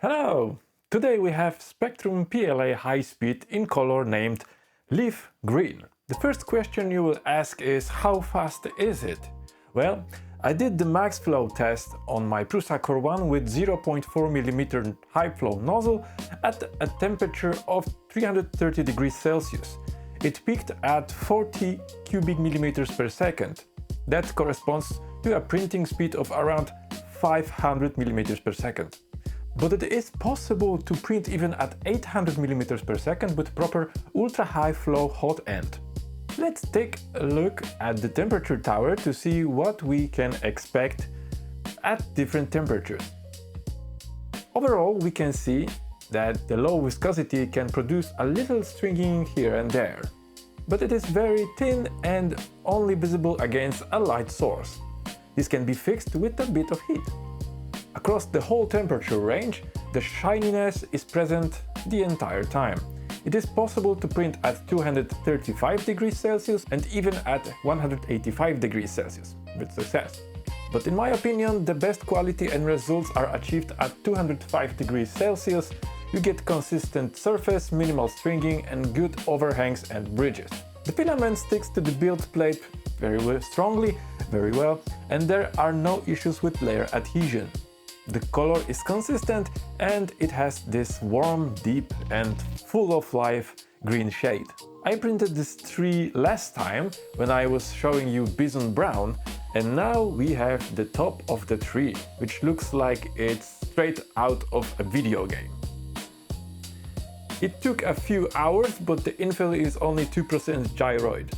Hello! Today we have Spectrum PLA High Speed in color named Leaf Green. The first question you will ask is how fast is it? Well, I did the max flow test on my Prusa Core One with 0.4 mm high flow nozzle at a temperature of 330 degrees Celsius. It peaked at 40 cubic millimeters per second. That corresponds to a printing speed of around 500 millimeters per second. But it is possible to print even at 800 millimeters per second with proper ultra-high flow hot end. Let's take a look at the temperature tower to see what we can expect at different temperatures. Overall, we can see that the low viscosity can produce a little stringing here and there, but it is very thin and only visible against a light source. This can be fixed with a bit of heat. Across the whole temperature range, the shininess is present the entire time. It is possible to print at 235 degrees Celsius and even at 185 degrees Celsius with success. But in my opinion, the best quality and results are achieved at 205 degrees Celsius. You get consistent surface, minimal stringing and good overhangs and bridges. The filament sticks to the build plate very strongly, very well, and there are no issues with layer adhesion. The color is consistent and it has this warm, deep and full of life green shade. I printed this tree last time when I was showing you BISON brown, and now we have the top of the tree, which looks like it's straight out of a video game. It took a few hours, but the infill is only 2% gyroid.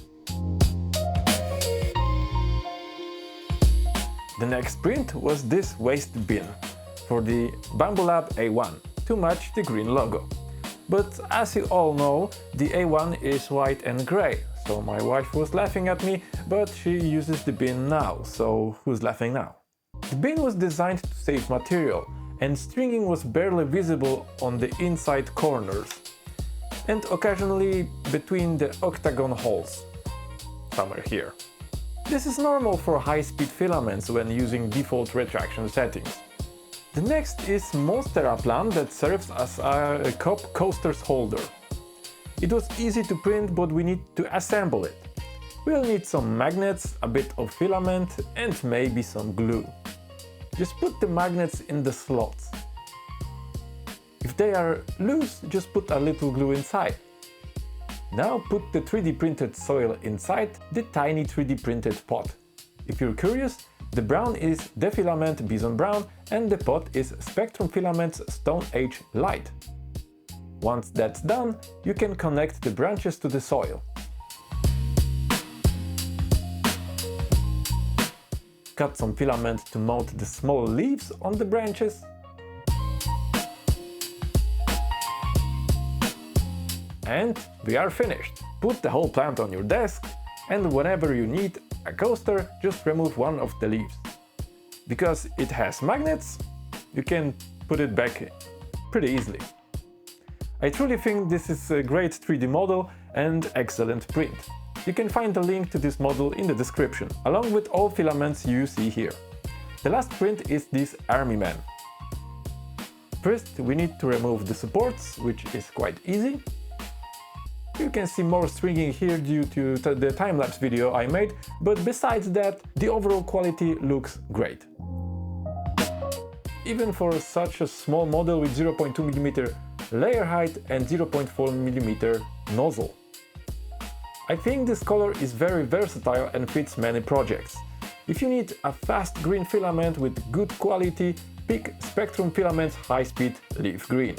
The next print was this waste bin for the Bamboo Lab A1 to match the green logo. But as you all know, the A1 is white and grey, so my wife was laughing at me, but she uses the bin now, so who's laughing now? The bin was designed to save material, and stringing was barely visible on the inside corners, and occasionally between the octagon holes, somewhere here. This is normal for high-speed filaments when using default retraction settings. The next is Monstera plant that serves as a cup coaster's holder. It was easy to print, but we need to assemble it. We'll need some magnets, a bit of filament and maybe some glue. Just put the magnets in the slots. If they are loose, just put a little glue inside. Now put the 3D printed soil inside the tiny 3D printed pot. If you're curious, the brown is the Filament BISON brown and the pot is Spectrum Filaments Stone Age Light. Once that's done, you can connect the branches to the soil. Cut some filament to mount the small leaves on the branches. And we are finished. Put the whole plant on your desk, and whenever you need a coaster, just remove one of the leaves. Because it has magnets, you can put it back pretty easily. I truly think this is a great 3D model and excellent print. You can find the link to this model in the description, along with all filaments you see here. The last print is this army man. First, we need to remove the supports, which is quite easy. You can see more stringing here due to the time-lapse video I made, but besides that, the overall quality looks great. Even for such a small model with 0.2 mm layer height and 0.4 mm nozzle. I think this color is very versatile and fits many projects. If you need a fast green filament with good quality, pick Spectrum Filaments High Speed Leaf Green.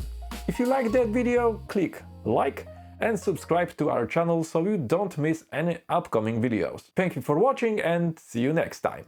If you like that video, click like and subscribe to our channel so you don't miss any upcoming videos. Thank you for watching and see you next time!